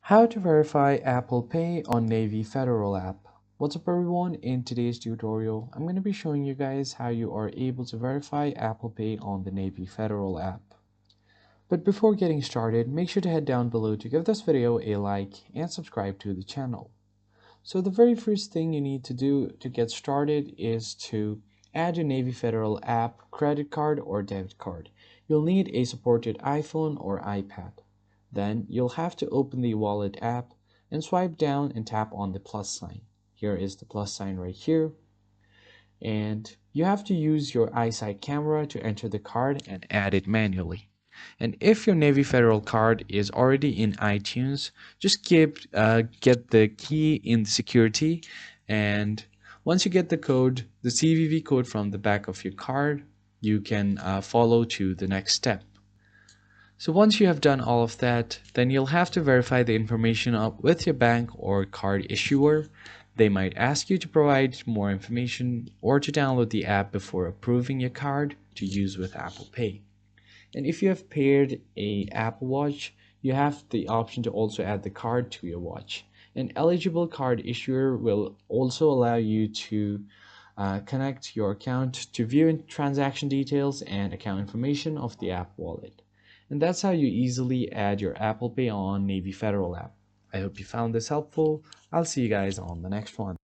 How to verify Apple Pay on Navy Federal app. What's up everyone, in today's tutorial I'm going to be showing you guys how you are able to verify Apple Pay on the Navy Federal app. But before getting started, make sure to head down below to give this video a like and subscribe to the channel. So the very first thing you need to do to get started is to add your Navy Federal app, credit card or debit card. You'll need a supported iPhone or iPad. Then you'll have to open the wallet app and swipe down and tap on the plus sign. Here is the plus sign right here. And you have to use your iSight camera to enter the card and add it manually. And if your Navy Federal card is already in iTunes, just get the key in security, and once you get the code, the CVV code from the back of your card, you can follow to the next step. So once you have done all of that, then you'll have to verify the information up with your bank or card issuer. They might ask you to provide more information or to download the app before approving your card to use with Apple Pay. And if you have paired a Apple Watch, you have the option to also add the card to your watch. An eligible card issuer will also allow you to connect your account to view transaction details and account information of the app wallet. And that's how you easily add your Apple Pay on Navy Federal app. I hope you found this helpful. I'll see you guys on the next one.